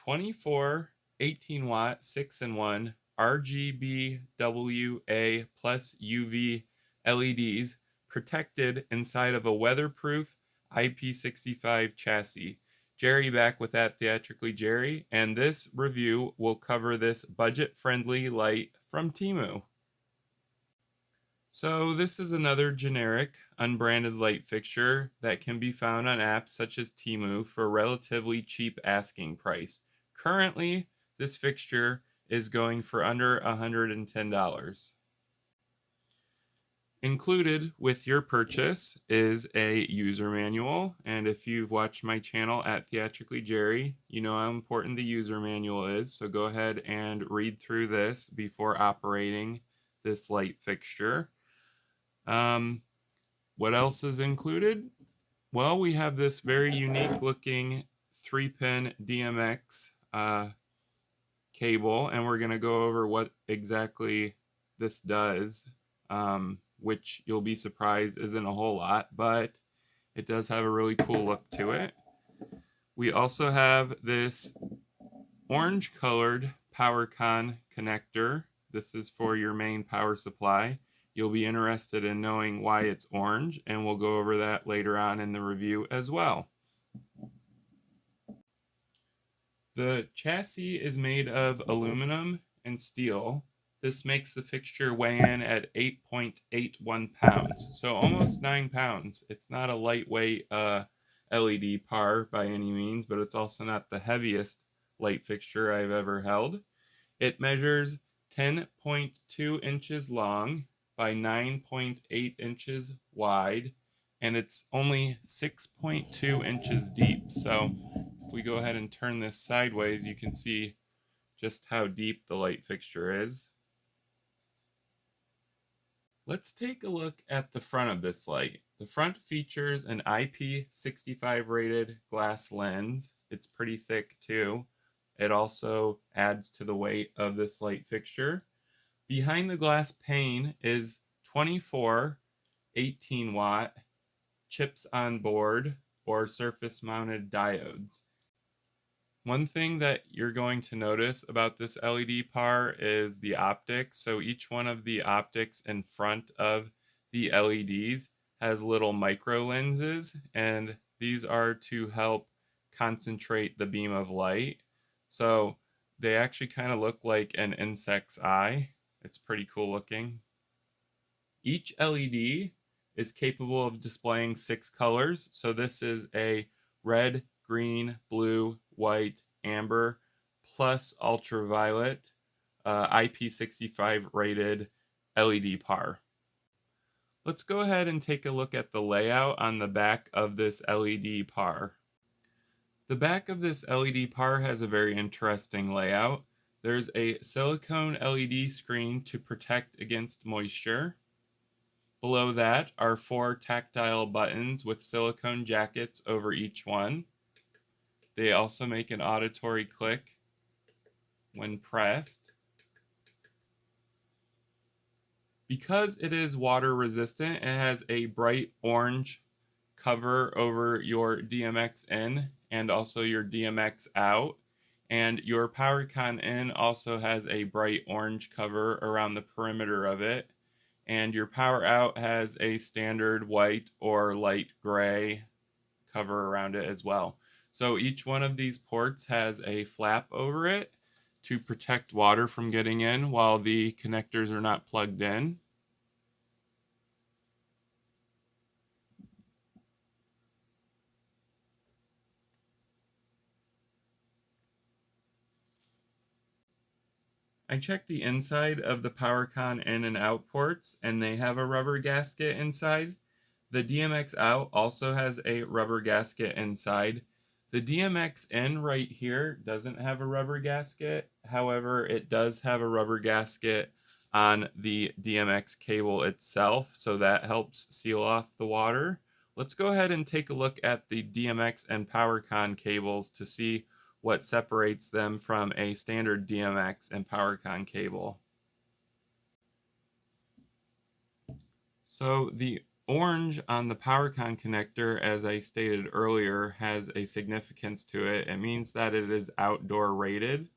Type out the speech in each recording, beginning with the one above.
24 18-watt 6-in-1 RGBWA plus UV LEDs protected inside of a weatherproof IP65 chassis. Jerry back with that Theatrically Jerry, and this review will cover this budget-friendly light from Temu. So this is another generic, unbranded light fixture that can be found on apps such as Temu for a relatively cheap asking price. Currently, this fixture is going for under $110. Included with your purchase is a user manual, and if you've watched my channel at Theatrically Jerry, you know how important the user manual is, so go ahead and read through this before operating this light fixture. What else is included? Well, we have this very unique looking 3-pin DMX cable, and we're going to go over what exactly this does, which you'll be surprised isn't a whole lot, but it does have a really cool look to it. We also have this orange colored PowerCon connector. This is for your main power supply. You'll be interested in knowing why it's orange, and we'll go over that later on in the review as well. The chassis is made of aluminum and steel. This makes the fixture weigh in at 8.81 pounds, so almost 9 pounds. It's not a lightweight LED par by any means, but it's also not the heaviest light fixture I've ever held. It measures 10.2 inches long by 9.8 inches wide, and it's only 6.2 inches deep. So if we go ahead and turn this sideways, you can see just how deep the light fixture is. Let's take a look at the front of this light. The front features an IP65 rated glass lens. It's pretty thick too. It also adds to the weight of this light fixture. Behind the glass pane is 24 18-watt chips on board or surface mounted diodes. One thing that you're going to notice about this LED par is the optics. So each one of the optics in front of the LEDs has little micro lenses, and these are to help concentrate the beam of light. So they actually kind of look like an insect's eye. It's pretty cool looking. Each LED is capable of displaying 6 colors. So this is a red, green, blue, white, amber, plus ultraviolet IP65 rated LED par. Let's go ahead and take a look at the layout on the back of this LED par. The back of this LED par has a very interesting layout. There's a silicone LED screen to protect against moisture. Below that are 4 tactile buttons with silicone jackets over each one. They also make an auditory click when pressed. Because it is water resistant, it has a bright orange cover over your DMX in and also your DMX out. And your PowerCon in also has a bright orange cover around the perimeter of it. And your power out has a standard white or light gray cover around it as well. So each one of these ports has a flap over it to protect water from getting in while the connectors are not plugged in. I checked the inside of the PowerCon in and out ports, and they have a rubber gasket inside. The DMX out also has a rubber gasket inside. The DMX in right here doesn't have a rubber gasket. However, it does have a rubber gasket on the DMX cable itself, so that helps seal off the water. Let's go ahead and take a look at the DMX and PowerCon cables to see what separates them from a standard DMX and PowerCon cable. So the orange on the PowerCon connector, as I stated earlier, has a significance to it. It means that it is outdoor rated.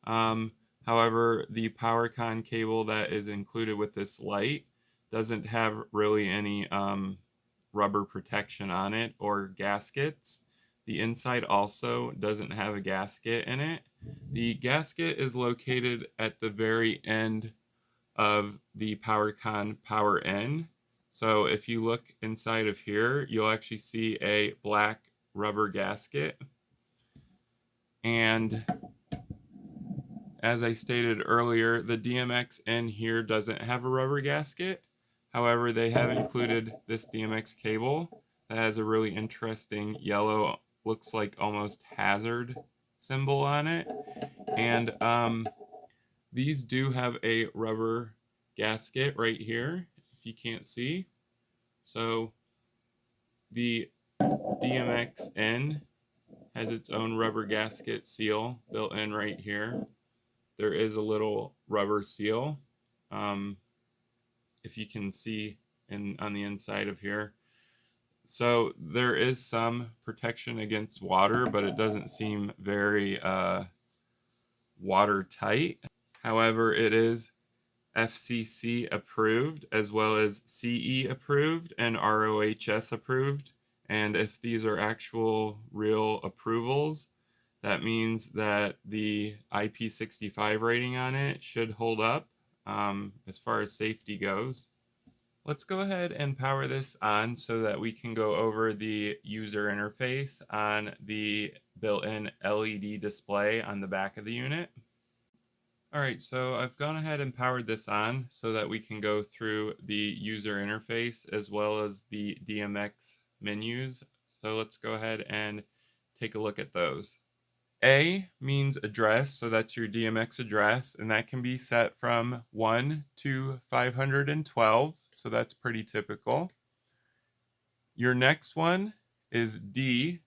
Um, However, the PowerCon cable that is included with this light doesn't have really any rubber protection on it or gaskets. The inside also doesn't have a gasket in it. The gasket is located at the very end of the PowerCon power in. So if you look inside of here, you'll actually see a black rubber gasket. And as I stated earlier, the DMX in here doesn't have a rubber gasket. However, they have included this DMX cable that has a really interesting yellow, looks like almost hazard symbol on it. And these do have a rubber gasket right here, if you can't see. So the DMX-N has its own rubber gasket seal built in right here. There is a little rubber seal, if you can see on the inside of here. So there is some protection against water, but it doesn't seem very watertight. However, it is FCC approved as well as CE approved and ROHS approved. And if these are actual real approvals, that means that the IP65 rating on it should hold up as far as safety goes. Let's go ahead and power this on so that we can go over the user interface on the built-in LED display on the back of the unit. Alright, so I've gone ahead and powered this on so that we can go through the user interface as well as the DMX menus. So let's go ahead and take a look at those. A means address, so that's your DMX address, and that can be set from 1 to 512, so that's pretty typical. Your next one is D,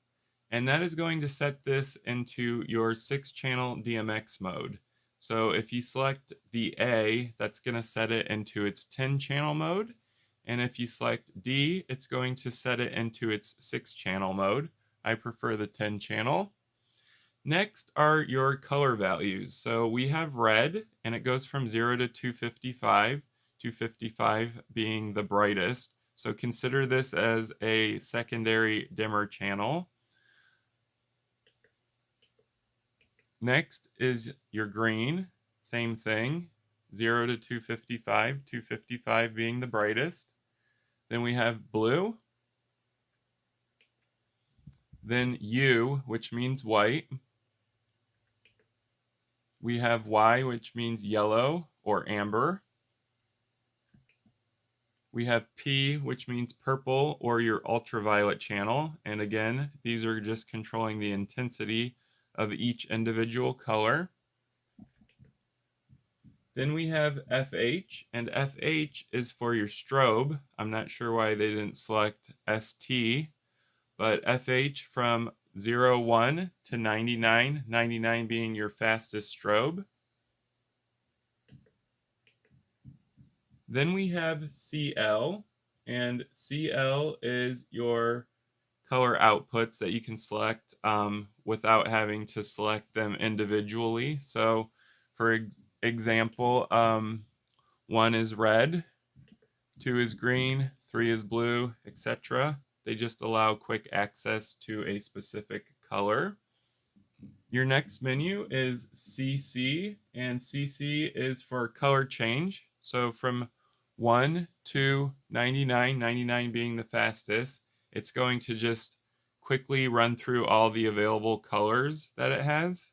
and that is going to set this into your 6-channel DMX mode. So if you select the A, that's going to set it into its 10-channel mode, and if you select D, it's going to set it into its 6-channel mode. I prefer the 10-channel. Next are your color values. So we have red, and it goes from 0 to 255, 255 being the brightest. So consider this as a secondary dimmer channel. Next is your green, same thing, 0 to 255, 255 being the brightest. Then we have blue. Then U, which means white. We have Y, which means yellow or amber. We have P, which means purple or your ultraviolet channel. And again, these are just controlling the intensity of each individual color. Then we have FH, and FH is for your strobe. I'm not sure why they didn't select ST, but FH from 01 to 99, 99 being your fastest strobe. Then we have CL, and CL is your color outputs that you can select without having to select them individually. So for example, 1 is red, 2 is green, 3 is blue, etc. They just allow quick access to a specific color. Your next menu is CC, and CC is for color change. So from 1 to 99, 99 being the fastest, it's going to just quickly run through all the available colors that it has.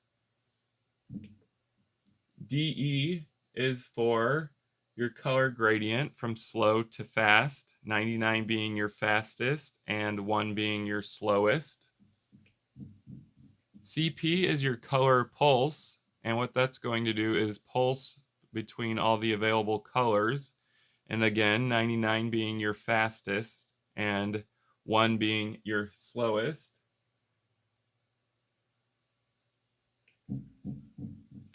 DE is for your color gradient from slow to fast, 99 being your fastest and 1 being your slowest. CP is your color pulse, and what that's going to do is pulse between all the available colors, and again, 99 being your fastest and 1 being your slowest.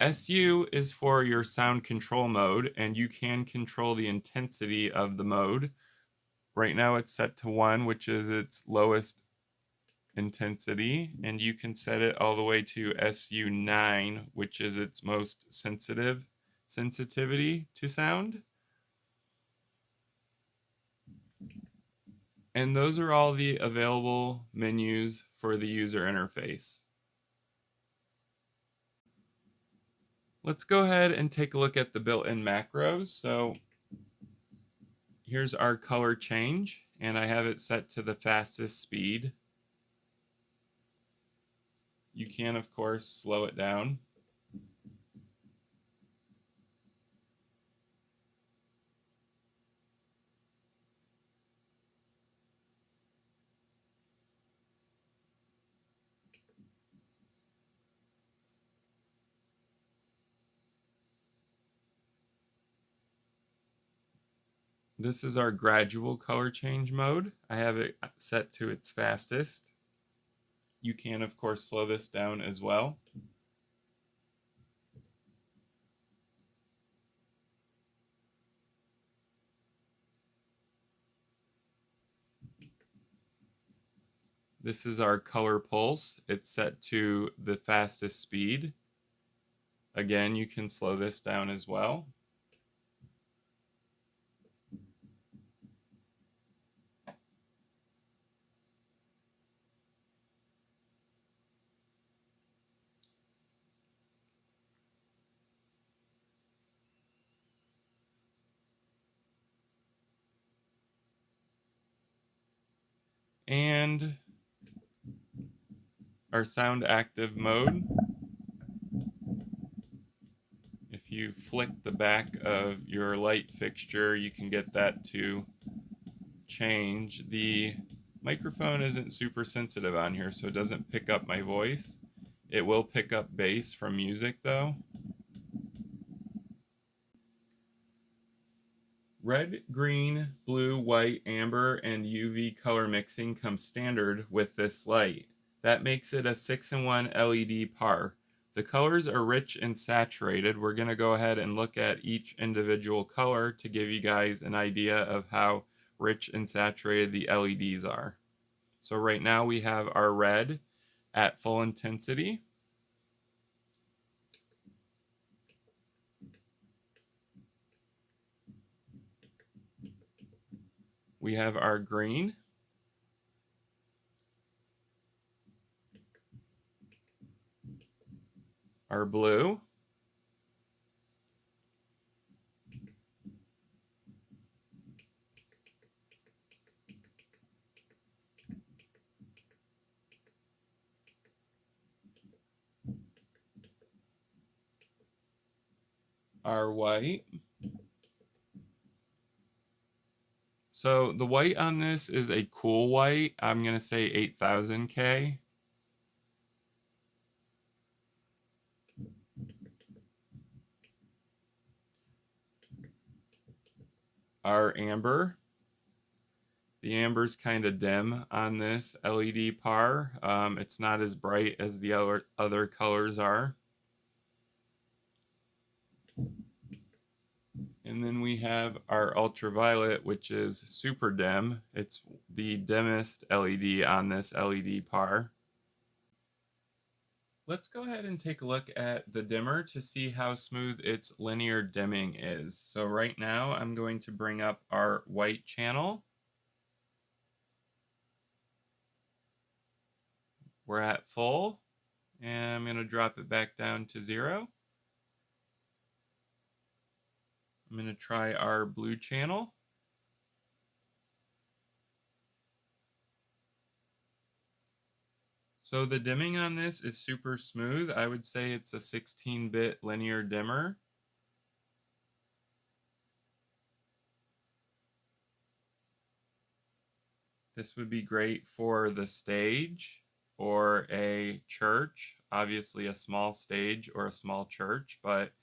SU is for your sound control mode, and you can control the intensity of the mode Right now it's set to 1, which is its lowest intensity, and you can set it all the way to SU9, which is its most sensitivity to sound. And those are all the available menus for the user interface. Let's go ahead and take a look at the built-in macros. So here's our color change, and I have it set to the fastest speed. You can, of course, slow it down. This is our gradual color change mode. I have it set to its fastest. You can, of course, slow this down as well. This is our color pulse. It's set to the fastest speed. Again, you can slow this down as well. And our sound active mode. If you flick the back of your light fixture, you can get that to change. The microphone isn't super sensitive on here, so it doesn't pick up my voice. It will pick up bass from music though. Red, green, blue, white, amber, and UV color mixing comes standard with this light. That makes it a 6-in-1 LED par. The colors are rich and saturated. We're going to go ahead and look at each individual color to give you guys an idea of how rich and saturated the LEDs are. So right now we have our red at full intensity. We have our green. Our blue. Our white. So the white on this is a cool white. I'm going to say 8000K. Our amber. The amber's kind of dim on this LED par. It's not as bright as the other colors are. And then we have our ultraviolet, which is super dim. It's the dimmest LED on this LED par. Let's go ahead and take a look at the dimmer to see how smooth its linear dimming is. So right now I'm going to bring up our white channel. We're at full, and I'm going to drop it back down to 0. I'm going to try our blue channel. So the dimming on this is super smooth. I would say it's a 16-bit linear dimmer. This would be great for the stage or a church, obviously a small stage or a small church, but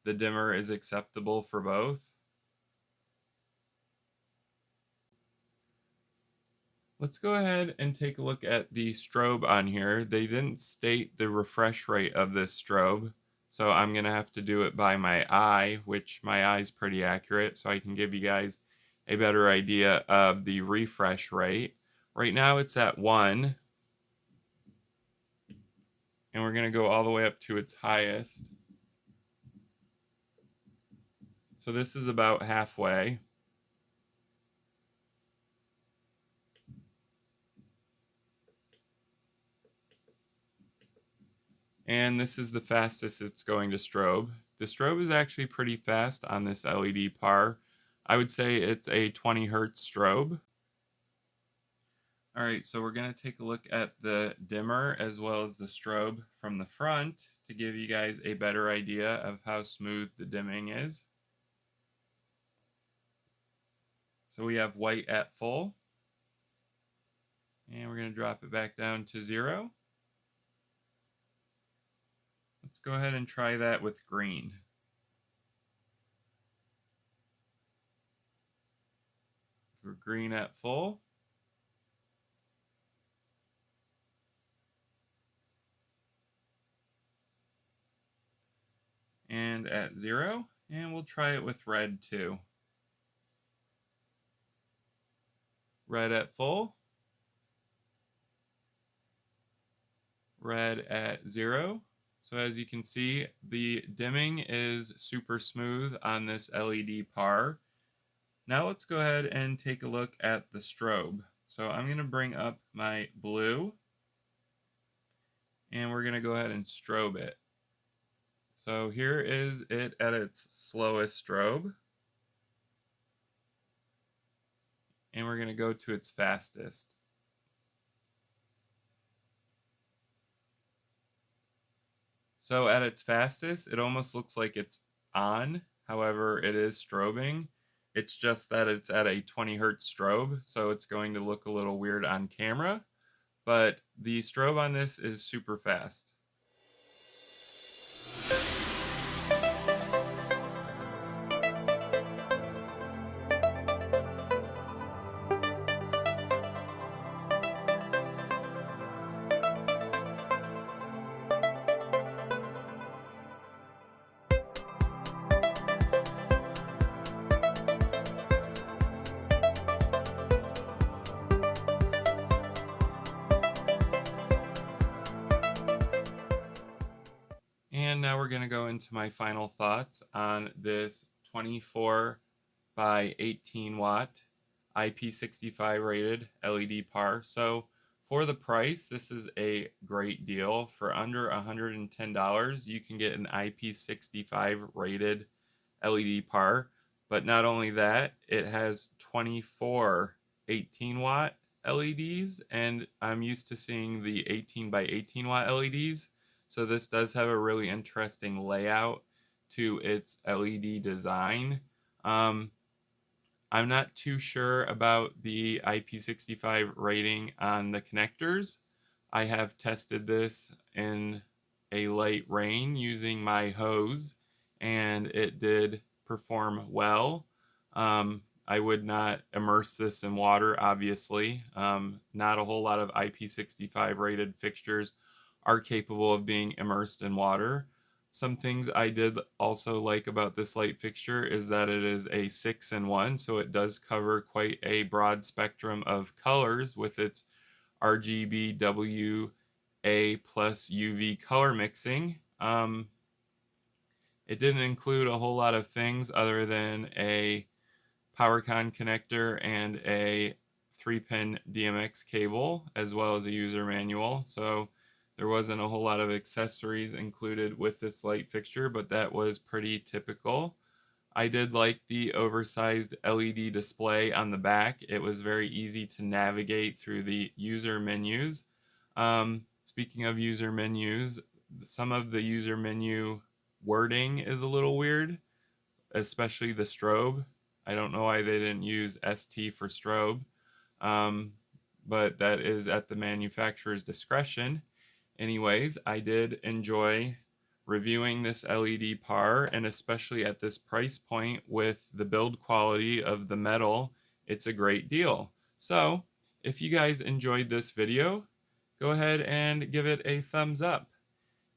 the dimmer is acceptable for both. Let's go ahead and take a look at the strobe on here. They didn't state the refresh rate of this strobe, so I'm going to have to do it by my eye, which my eye is pretty accurate, so I can give you guys a better idea of the refresh rate. Right now it's at 1, and we're going to go all the way up to its highest. So this is about halfway. And this is the fastest it's going to strobe. The strobe is actually pretty fast on this LED par. I would say it's a 20 hertz strobe. All right, so we're going to take a look at the dimmer as well as the strobe from the front to give you guys a better idea of how smooth the dimming is. So we have white at full, and we're going to drop it back down to 0. Let's go ahead and try that with green. For green at full. And at 0, and we'll try it with red too. Red at full. Red at 0. So as you can see, the dimming is super smooth on this LED par. Now let's go ahead and take a look at the strobe. So I'm going to bring up my blue, and we're going to go ahead and strobe it. So here is it at its slowest strobe, and we're going to go to its fastest. So at its fastest, it almost looks like it's on. However, it is strobing. It's just that it's at a 20 hertz strobe, so it's going to look a little weird on camera. But the strobe on this is super fast. And now we're going to go into my final thoughts on this 24 by 18 watt IP65 rated LED par. So for the price, this is a great deal. For under $110, you can get an IP65 rated LED par. But not only that, it has 24 18 watt LEDs, and I'm used to seeing the 18 by 18 watt LEDs. So this does have a really interesting layout to its LED design. I'm not too sure about the IP65 rating on the connectors. I have tested this in a light rain using my hose, and it did perform well. I would not immerse this in water, obviously. Not a whole lot of IP65 rated fixtures are capable of being immersed in water. Some things I did also like about this light fixture is that it is a 6-in-1, so it does cover quite a broad spectrum of colors with its RGB, WA plus UV color mixing. It didn't include a whole lot of things other than a PowerCon connector and a 3-pin DMX cable, as well as a user manual. So there wasn't a whole lot of accessories included with this light fixture, but that was pretty typical. I did like the oversized LED display on the back. It was very easy to navigate through the user menus. Speaking of user menus, some of the user menu wording is a little weird, especially the strobe. I don't know why they didn't use ST for strobe, but that is at the manufacturer's discretion. Anyways, I did enjoy reviewing this LED par, and especially at this price point with the build quality of the metal, it's a great deal. So if you guys enjoyed this video, go ahead and give it a thumbs up.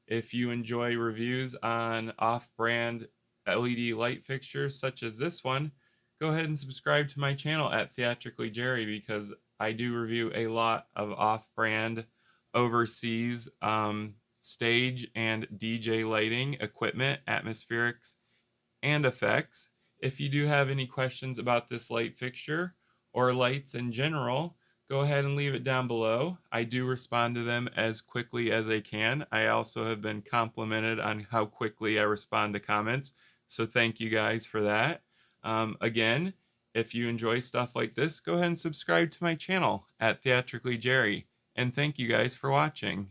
If you enjoy reviews on off-brand LED light fixtures such as this one, go ahead and subscribe to my channel at TheatricallyJerry because I do review a lot of off-brand overseas stage and DJ lighting equipment, atmospherics, and effects. If you do have any questions about this light fixture or lights in general, go ahead and leave it down below. I do respond to them as quickly as I can. I also have been complimented on how quickly I respond to comments, so thank you guys for that. Again, if you enjoy stuff like this, go ahead and subscribe to my channel at TheatricallyJerry, and thank you guys for watching.